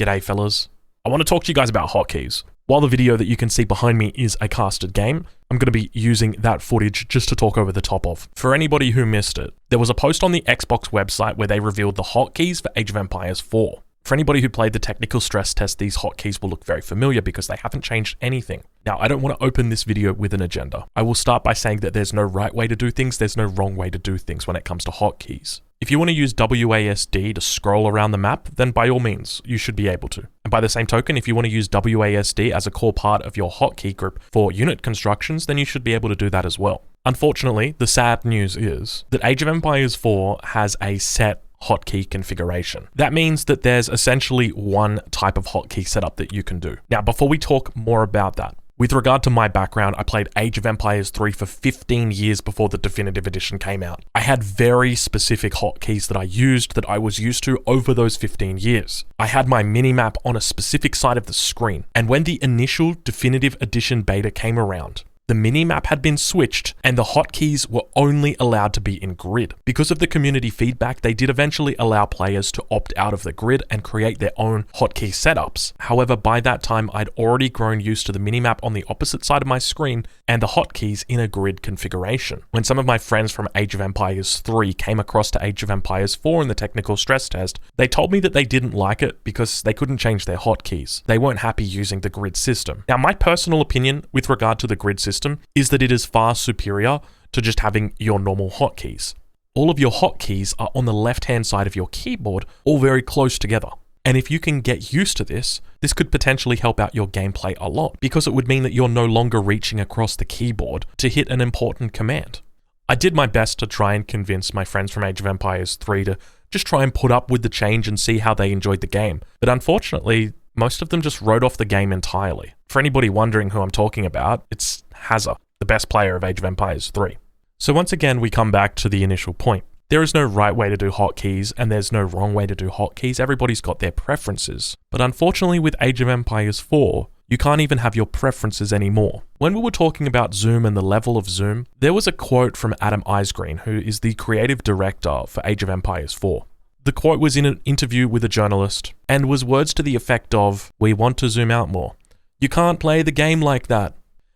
G'day fellas. I want to talk to you guys about hotkeys. While the video that you can see behind me is a casted game, I'm going to be using that footage just to talk over the top of. For anybody who missed it, there was a post on the Xbox website where they revealed the hotkeys for Age of Empires 4. For anybody who played the technical stress test, these hotkeys will look very familiar because they haven't changed anything. Now, I don't want to open this video with an agenda. I will start by saying that there's no right way to do things, there's no wrong way to do things when it comes to hotkeys. If you want to use WASD to scroll around the map, then by all means, you should be able to. And by the same token, if you want to use WASD as a core part of your hotkey group for unit constructions, then you should be able to do that as well. Unfortunately, the sad news is that Age of Empires 4 has a set hotkey configuration. That means that there's essentially one type of hotkey setup that you can do. Now, before we talk more about that, with regard to my background, I played Age of Empires 3 for 15 years before the definitive edition came out. I had very specific hotkeys that I was used to over those 15 years. I had my minimap on a specific side of the screen, and when the initial definitive edition beta came around, the minimap had been switched and the hotkeys were only allowed to be in grid. Because of the community feedback, they did eventually allow players to opt out of the grid and create their own hotkey setups. However, by that time, I'd already grown used to the minimap on the opposite side of my screen and the hotkeys in a grid configuration. When some of my friends from Age of Empires 3 came across to Age of Empires 4 in the technical stress test, they told me that they didn't like it because they couldn't change their hotkeys. They weren't happy using the grid system. Now, my personal opinion with regard to the grid system is that it is far superior to just having your normal hotkeys. All of your hotkeys are on the left-hand side of your keyboard, all very close together. And if you can get used to this could potentially help out your gameplay a lot because it would mean that you're no longer reaching across the keyboard to hit an important command. I did my best to try and convince my friends from Age of Empires 3 to just try and put up with the change and see how they enjoyed the game. But unfortunately, most of them just wrote off the game entirely. For anybody wondering who I'm talking about, it's Hazza, the best player of Age of Empires 3. So once again, we come back to the initial point. There is no right way to do hotkeys, and there's no wrong way to do hotkeys. Everybody's got their preferences. But unfortunately, with Age of Empires 4, you can't even have your preferences anymore. When we were talking about zoom and the level of zoom, there was a quote from Adam Eisgreen, who is the creative director for Age of Empires 4. The quote was in an interview with a journalist and was words to the effect of, "We want to zoom out more. You can't play the game like that."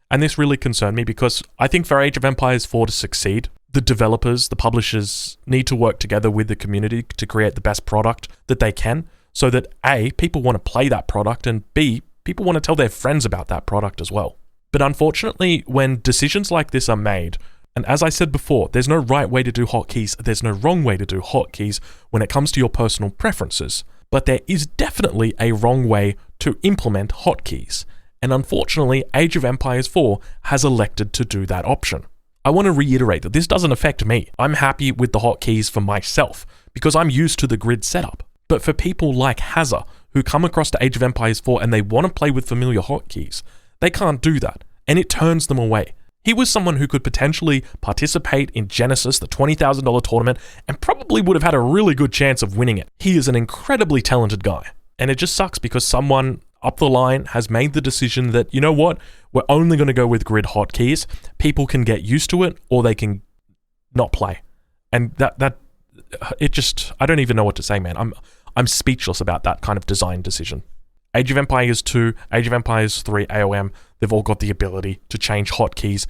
And this really concerned me because I think for Age of Empires 4 to succeed, the developers, the publishers need to work together with the community to create the best product that they can so that A, people want to play that product, and B, people want to tell their friends about that product as well. But unfortunately, when decisions like this are made, and as I said before, there's no right way to do hotkeys, there's no wrong way to do hotkeys when it comes to your personal preferences, but there is definitely a wrong way to implement hotkeys. And unfortunately, Age of Empires 4 has elected to do that option. I want to reiterate that this doesn't affect me. I'm happy with the hotkeys for myself because I'm used to the grid setup. But for people like Hazza, who come across to Age of Empires 4 and they want to play with familiar hotkeys, they can't do that, and it turns them away. He was someone who could potentially participate in Genesis, the $20,000 tournament, and probably would have had a really good chance of winning it. He is an incredibly talented guy, and it just sucks because someone up the line has made the decision that, you know what, we're only going to go with grid hotkeys. People can get used to it, or they can not play. And I don't even know what to say, man. I'm speechless about that kind of design decision. Age of Empires 2, Age of Empires 3, AOM, they've all got the ability to change hotkeys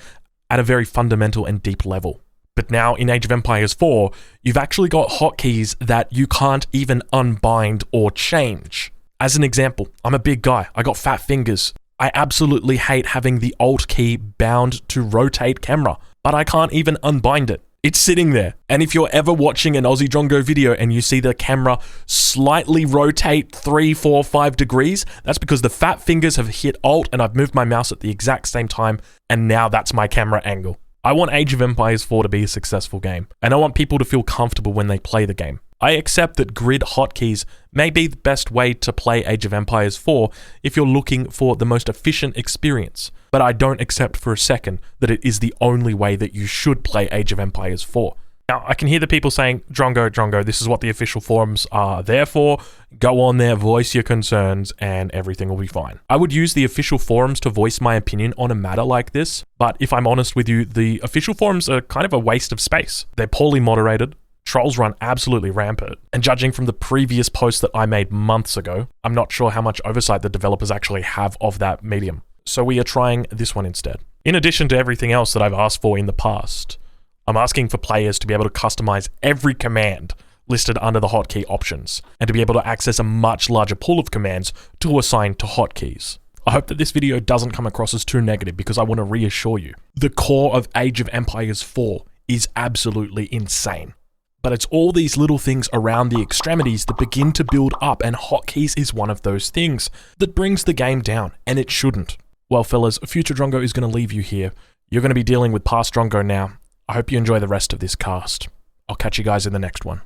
at a very fundamental and deep level. But now in Age of Empires 4, you've actually got hotkeys that you can't even unbind or change. As an example, I'm a big guy. I got fat fingers. I absolutely hate having the Alt key bound to rotate camera, but I can't even unbind it. It's sitting there. And if you're ever watching an Aussie Drongo video and you see the camera slightly rotate 3, 4, 5 degrees, that's because the fat fingers have hit Alt and I've moved my mouse at the exact same time, and now that's my camera angle. I want Age of Empires 4 to be a successful game, and I want people to feel comfortable when they play the game. I accept that grid hotkeys may be the best way to play Age of Empires 4 if you're looking for the most efficient experience, but I don't accept for a second that it is the only way that you should play Age of Empires 4. Now, I can hear the people saying, Drongo, this is what the official forums are there for. Go on there, voice your concerns, and everything will be fine. I would use the official forums to voice my opinion on a matter like this, but if I'm honest with you, the official forums are kind of a waste of space. They're poorly moderated. Trolls run absolutely rampant, and judging from the previous post that I made months ago, I'm not sure how much oversight the developers actually have of that medium. So we are trying this one instead. In addition to everything else that I've asked for in the past, I'm asking for players to be able to customize every command listed under the hotkey options, and to be able to access a much larger pool of commands to assign to hotkeys. I hope that this video doesn't come across as too negative, because I want to reassure you, the core of Age of Empires 4 is absolutely insane. But it's all these little things around the extremities that begin to build up, and hotkeys is one of those things that brings the game down, and it shouldn't. Well, fellas, future Drongo is going to leave you here. You're going to be dealing with past Drongo now. I hope you enjoy the rest of this cast. I'll catch you guys in the next one.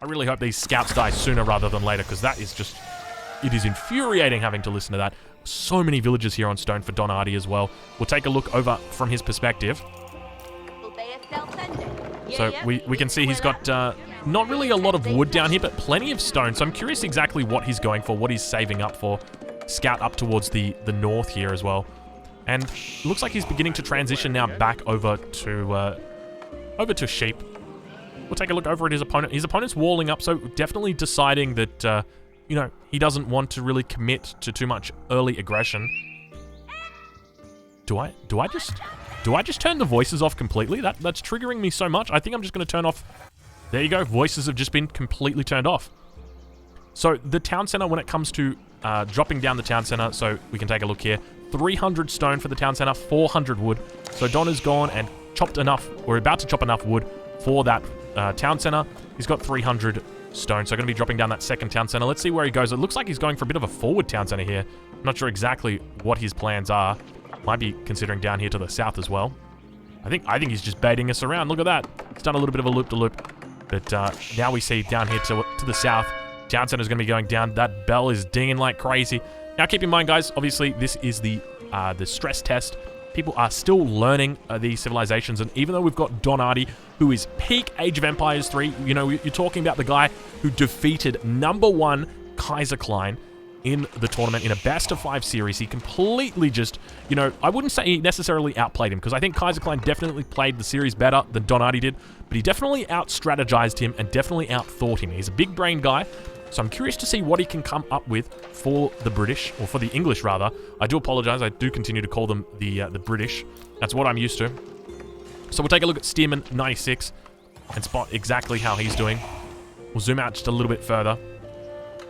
I really hope these scouts die sooner rather than later, because that is just... it is infuriating having to listen to that. So many villagers here on stone for Don Hardy as well. We'll take a look over from his perspective. So we can see he's got not really a lot of wood down here, but plenty of stone. So I'm curious exactly what he's going for, what he's saving up for. Scout up towards the north here as well. And it looks like he's beginning to transition now back over to sheep. We'll take a look over at his opponent. His opponent's walling up, so definitely deciding that, you know, he doesn't want to really commit to too much early aggression. Do I just turn the voices off completely? That's triggering me so much. I think I'm just going to turn off... There you go. Voices have just been completely turned off. So the town center, when it comes to dropping down the town center, so we can take a look here. 300 stone for the town center, 400 wood. So Don has gone and chopped enough, or about to chop enough wood for that town center. He's got 300 stone, so going to be dropping down that second town center. Let's see where he goes. It looks like he's going for a bit of a forward town center here. I'm not sure exactly what his plans are. Might be considering down here to the south as well. I think he's just baiting us around. Look at that. He's done a little bit of a loop-de-loop. But now we see down here to the south, town center's going to be going down. That bell is dinging like crazy. Now keep in mind, guys, obviously this is the stress test. People are still learning these civilizations, and even though we've got Don Hardy, who is peak Age of Empires 3, you know, you're talking about the guy who defeated #1 Kaiser Klein in the tournament in a best-of-5 series. He completely just, you know, I wouldn't say he necessarily outplayed him, because I think Kaiser Klein definitely played the series better than Don Hardy did, but he definitely out-strategized him and definitely outthought him. He's a big-brain guy, so I'm curious to see what he can come up with for the British, or for the English, rather. I do apologize. I do continue to call them the British. That's what I'm used to. So we'll take a look at Stearman 96 and spot exactly how he's doing. We'll zoom out just a little bit further.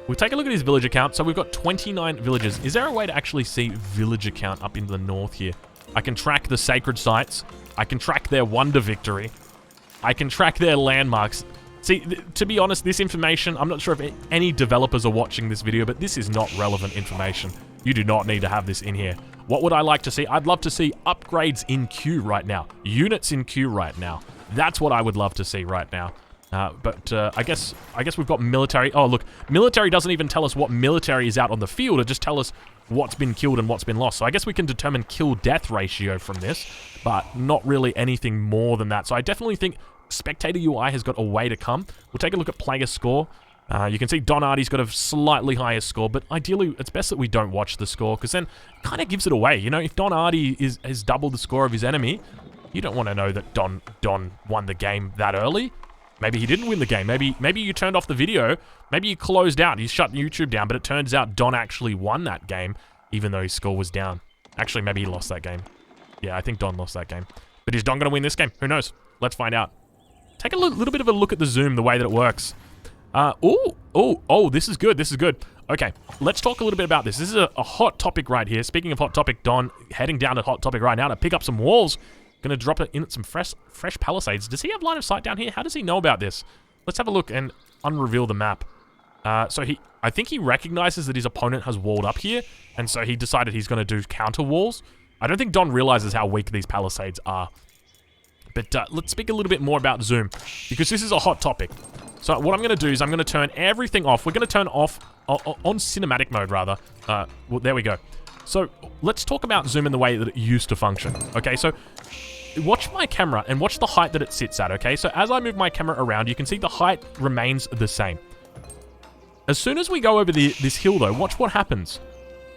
We'll take a look at his villager count. So we've got 29 villagers. Is there a way to actually see villager count up in the north here? I can track the sacred sites. I can track their wonder victory. I can track their landmarks. See, to be honest, this information, I'm not sure if any developers are watching this video, but this is not relevant information. You do not need to have this in here. What would I like to see? I'd love to see upgrades in queue right now. Units in queue right now. That's what I would love to see right now. But I guess we've got military. Oh, look, military doesn't even tell us what military is out on the field. It just tells us what's been killed and what's been lost. So I guess we can determine kill-death ratio from this, but not really anything more than that. So I definitely think Spectator UI has got a way to come. We'll take a look at player score. You can see Don Hardy's got a slightly higher score, but ideally it's best that we don't watch the score, because then it kind of gives it away. You know, if Don Hardy has doubled the score of his enemy, you don't want to know that Don won the game that early. Maybe he didn't win the game. Maybe you turned off the video. Maybe you closed out. You shut YouTube down, but it turns out Don actually won that game, even though his score was down. Actually, maybe he lost that game. Yeah, I think Don lost that game. But is Don going to win this game? Who knows? Let's find out. Take a little bit of a look at the zoom, the way that it works. Oh, this is good. This is good. Okay, let's talk a little bit about this. This is a hot topic right here. Speaking of hot topic, Don heading down to hot topic right now to pick up some walls. Going to drop it in at some fresh palisades. Does he have line of sight down here? How does he know about this? Let's have a look and unreveal the map. So I think he recognizes that his opponent has walled up here, and so he decided he's going to do counter walls. I don't think Don realizes how weak these palisades are. But let's speak a little bit more about zoom, because this is a hot topic. So what I'm going to do is I'm going to turn everything off. We're going to turn off on cinematic mode, rather. Well, there we go. So let's talk about zoom in the way that it used to function. Okay, so watch my camera and watch the height that it sits at, okay? So as I move my camera around, you can see the height remains the same. As soon as we go over this hill, though, watch what happens.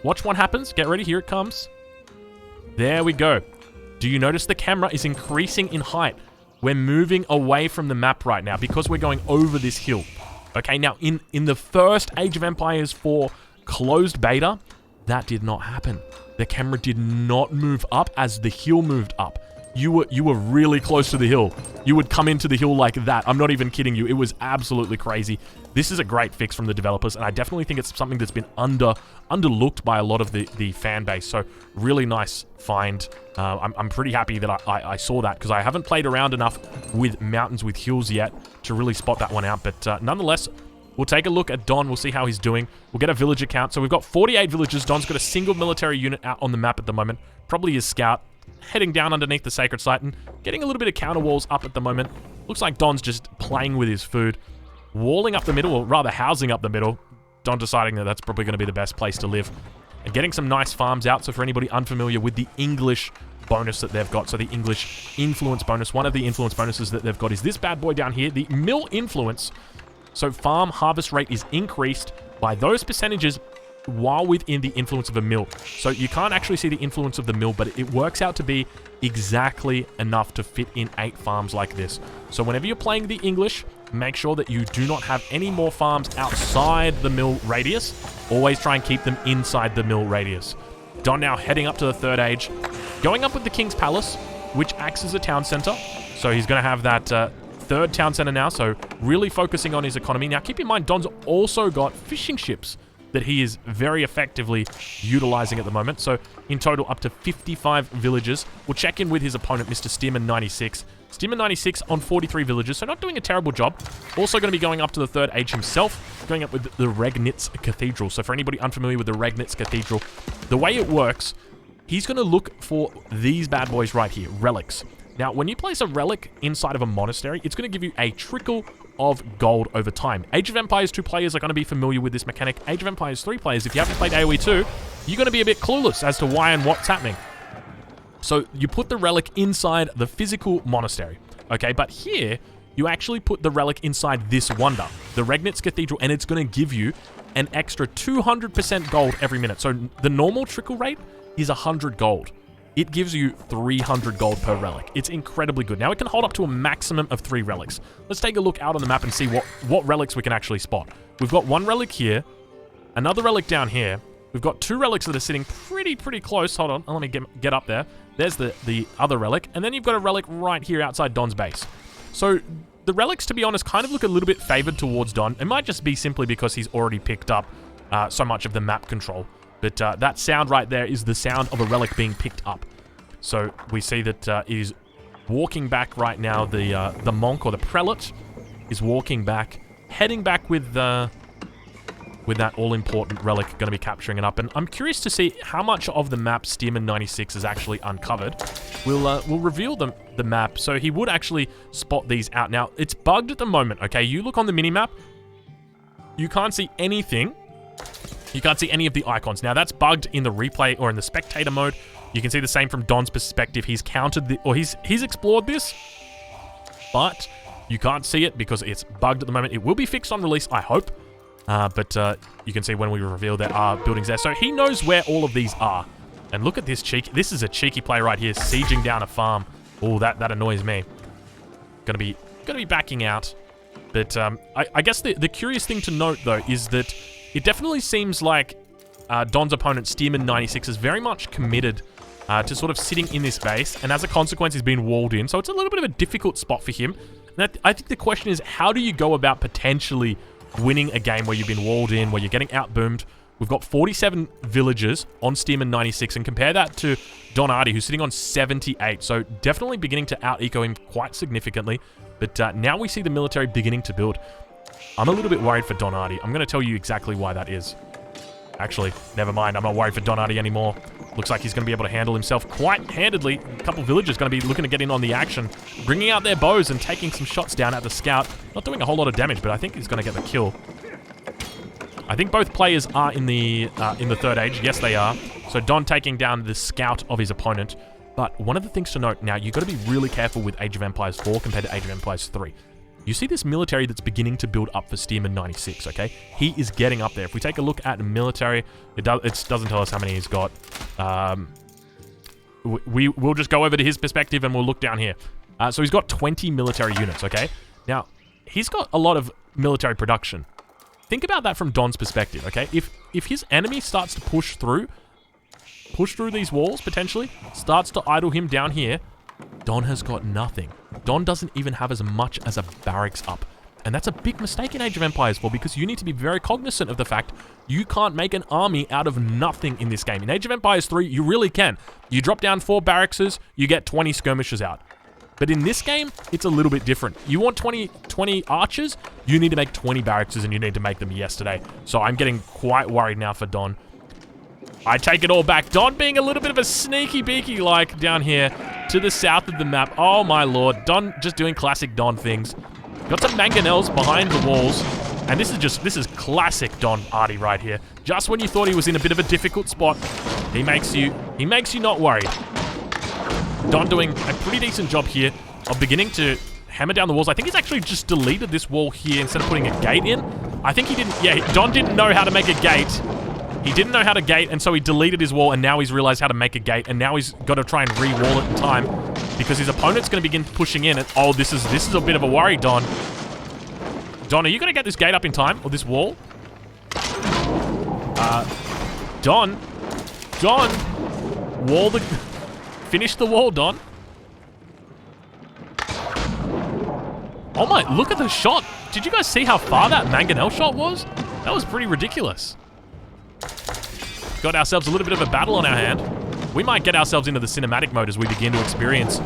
Watch what happens. Get ready. Here it comes. There we go. Do you notice the camera is increasing in height? We're moving away from the map right now because we're going over this hill. Okay, now in the first Age of Empires 4 closed beta, that did not happen. The camera did not move up as the hill moved up. You were really close to the hill. You would come into the hill like that. I'm not even kidding you. It was absolutely crazy. This is a great fix from the developers, and I definitely think it's something that's been underlooked by a lot of the fan base. So really nice find. I'm pretty happy that I saw that because I haven't played around enough with mountains with hills yet to really spot that one out. But nonetheless, we'll take a look at Don. We'll see how he's doing. We'll get a villager count. So we've got 48 villagers. Don's got a single military unit out on the map at the moment. Probably his scout. Heading down underneath the sacred site and getting a little bit of counter walls up at the moment. Looks like Don's just playing with his food. Walling up the middle, or rather housing up the middle. Don deciding that that's probably going to be the best place to live. And getting some nice farms out. So for anybody unfamiliar with the English bonus that they've got, so the English influence bonus, one of the influence bonuses that they've got is this bad boy down here, the mill influence. So farm harvest rate is increased by those percentages while within the influence of a mill. So you can't actually see the influence of the mill, but it works out to be exactly enough to fit in 8 farms like this. So whenever you're playing the English, make sure that you do not have any more farms outside the mill radius. Always try and keep them inside the mill radius. Don now heading up to the 3rd age, going up with the King's Palace, which acts as a town center. So he's going to have that 3rd town center now, so really focusing on his economy. Now keep in mind, Don's also got fishing ships that he is very effectively utilizing at the moment. So in total, up to 55 villagers. We'll check in with his opponent, Mr. Stearman 96. Stearman 96 on 43 villagers, so not doing a terrible job. Also going to be going up to the 3rd age himself, going up with the Regnitz Cathedral. So for anybody unfamiliar with the Regnitz Cathedral, the way it works, he's going to look for these bad boys right here, relics. Now, when you place a relic inside of a monastery, it's going to give you a trickle of gold over time. Age of Empires 2 players are going to be familiar with this mechanic. Age of Empires 3 players, if you haven't played AoE 2, you're going to be a bit clueless as to why and what's happening. So you put the relic inside the physical monastery, okay? But here, you actually put the relic inside this wonder, the Regnitz Cathedral, and it's going to give you an extra 200% gold every minute. So the normal trickle rate is 100 gold. It gives you 300 gold per relic. It's incredibly good. Now it can hold up to a maximum of 3 relics. Let's take a look out on the map and see what relics we can actually spot. We've got 1 relic here, another relic down here. We've got 2 relics that are sitting pretty close. Hold on, let me get up there. There's the other relic, and then you've got a relic right here outside Don's base. So the relics, to be honest, kind of look a little bit favored towards Don. It might just be simply because he's already picked up so much of the map control. But that sound right there is the sound of a relic being picked up. So we see that it is walking back right now. The monk or the prelate is walking back, heading back with that all-important relic, going to be capturing it up. And I'm curious to see how much of the map Stearman 96 has actually uncovered. We'll reveal the map, so he would actually spot these out. Now, it's bugged at the moment, okay? You look on the mini-map, you can't see anything. You can't see any of the icons. Now, that's bugged in the replay or in the spectator mode. You can see the same from Don's perspective. He's counted he's explored this, but you can't see it because it's bugged at the moment. It will be fixed on release, I hope. But you can see when we reveal there are buildings there. So he knows where all of these are. And look at this cheeky. This is a cheeky play right here, sieging down a farm. Oh, that annoys me. Gonna be backing out. But I guess the curious thing to note though is that it definitely seems like Don's opponent, Stearman 96, is very much committed to sort of sitting in this base, and as a consequence, he's been walled in. So it's a little bit of a difficult spot for him. And I think the question is, how do you go about potentially winning a game where you've been walled in, where you're getting outboomed? We've got 47 villagers on Stearman 96, and compare that to Don Artie, who's sitting on 78. So definitely beginning to out-eco him quite significantly. But now we see the military beginning to build. I'm a little bit worried for Don Artie. I'm going to tell you exactly why that is. Actually, never mind. I'm not worried for Don Artie anymore. Looks like he's going to be able to handle himself quite handedly. A couple villagers going to be looking to get in on the action, bringing out their bows and taking some shots down at the scout. Not doing a whole lot of damage, but I think he's going to get the kill. I think both players are in the 3rd age. Yes, they are. So Don taking down the scout of his opponent. But one of the things to note now, you've got to be really careful with Age of Empires 4 compared to Age of Empires 3. You see this military that's beginning to build up for Stearman 96, okay? He is getting up there. If we take a look at military, it doesn't tell us how many he's got. We'll just go over to his perspective and we'll look down here. So he's got 20 military units, okay? Now, he's got a lot of military production. Think about that from Don's perspective, okay? If his enemy starts to push through these walls, potentially, starts to idle him down here, Don has got nothing. Don doesn't even have as much as a barracks up. And that's a big mistake in Age of Empires 4 because you need to be very cognizant of the fact you can't make an army out of nothing in this game. In Age of Empires 3, you really can. You drop down 4 barracks, you get 20 skirmishers out. But in this game, it's a little bit different. You want 20 archers, you need to make 20 barracks and you need to make them yesterday. So I'm getting quite worried now for Don. I take it all back. Don being a little bit of a sneaky beaky like down here to the south of the map. Oh my lord. Don just doing classic Don things. Got some mangonels behind the walls. And this is classic Don Artie right here. Just when you thought he was in a bit of a difficult spot, he makes you not worried. Don doing a pretty decent job here of beginning to hammer down the walls. I think he's actually just deleted this wall here instead of putting a gate in. I think he didn't, yeah, Don didn't know how to make a gate. He didn't know how to gate, and so he deleted his wall, and now he's realized how to make a gate, and now he's got to try and re-wall it in time because his opponent's going to begin pushing in. And, oh, this is a bit of a worry, Don. Don, are you going to get this gate up in time, or this wall? Don, finish the wall, Don. Oh my, look at the shot. Did you guys see how far that mangonel shot was? That was pretty ridiculous. Got ourselves a little bit of a battle on our hand. We might get ourselves into the cinematic mode as we begin to experience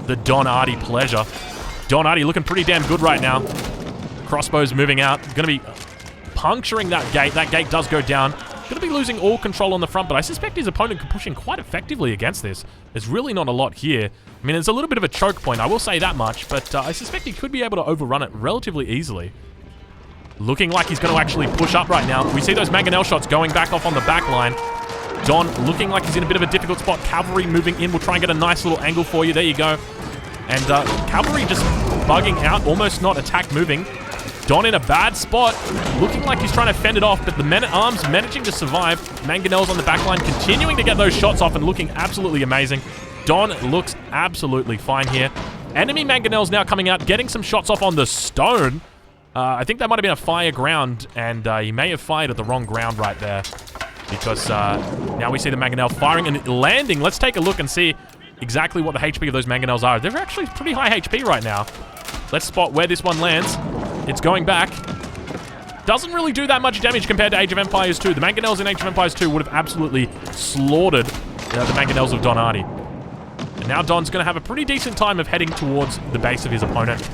the Don Artie pleasure. Don Artie looking pretty damn good right now. Crossbows moving out. Gonna be puncturing that gate. That gate does go down. Gonna be losing all control on the front, but I suspect his opponent could push in quite effectively against this. There's really not a lot here. I mean, there's a little bit of a choke point, I will say that much, but I suspect he could be able to overrun it relatively easily. Looking like he's going to actually push up right now. We see those mangonel shots going back off on the back line. Don looking like he's in a bit of a difficult spot. Cavalry moving in. We'll try and get a nice little angle for you. There you go. And cavalry just bugging out, almost not attack moving. Don in a bad spot, looking like he's trying to fend it off, but the men-at-arms managing to survive. Mangonels on the back line continuing to get those shots off and looking absolutely amazing. Don looks absolutely fine here. Enemy mangonels now coming out, getting some shots off on the stone. I think that might have been a fire ground, and he may have fired at the wrong ground right there. Because now we see the mangonel firing and landing. Let's take a look and see exactly what the HP of those mangonels are. They're actually pretty high HP right now. Let's spot where this one lands. It's going back. Doesn't really do that much damage compared to Age of Empires 2. The mangonels in Age of Empires 2 would have absolutely slaughtered the mangonels of Don Artie. And now Don's going to have a pretty decent time of heading towards the base of his opponent.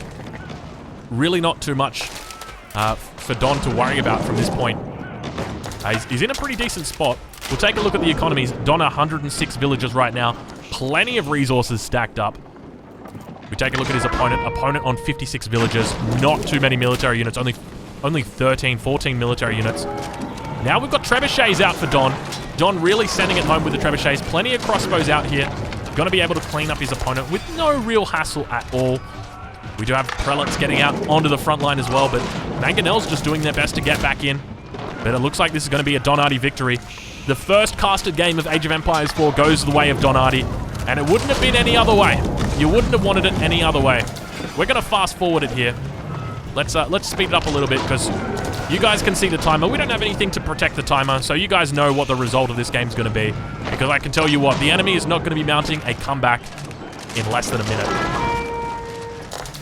Really not too much for Don to worry about from this point. He's in a pretty decent spot. We'll take a look at the economies. Don 106 villagers right now. Plenty of resources stacked up. We take a look at his opponent. Opponent on 56 villagers. Not too many military units. Only 13, 14 military units. Now we've got trebuchets out for Don. Don really sending it home with the trebuchets. Plenty of crossbows out here. Going to be able to clean up his opponent with no real hassle at all. We do have prelates getting out onto the front line as well, but mangonels just doing their best to get back in. But it looks like this is going to be a Don Artie victory. The first casted game of Age of Empires 4 goes the way of Don Artie, and it wouldn't have been any other way. You wouldn't have wanted it any other way. We're going to fast forward it here. Let's speed it up a little bit because you guys can see the timer. We don't have anything to protect the timer, so you guys know what the result of this game is going to be. Because I can tell you what, the enemy is not going to be mounting a comeback in less than a minute.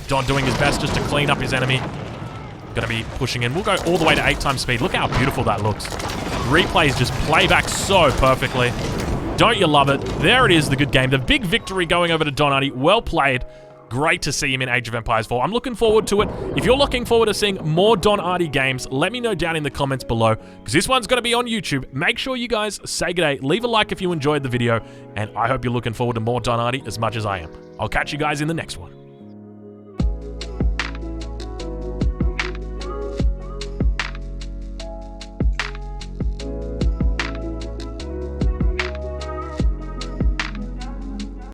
Don doing his best just to clean up his enemy. Going to be pushing in. We'll go all the way to 8 times speed. Look how beautiful that looks. Replays just play back so perfectly. Don't you love it? There it is, the good game. The big victory going over to Don Artie. Well played. Great to see him in Age of Empires 4. I'm looking forward to it. If you're looking forward to seeing more Don Artie games, let me know down in the comments below, because this one's going to be on YouTube. Make sure you guys say good day. Leave a like if you enjoyed the video, and I hope you're looking forward to more Don Artie as much as I am. I'll catch you guys in the next one.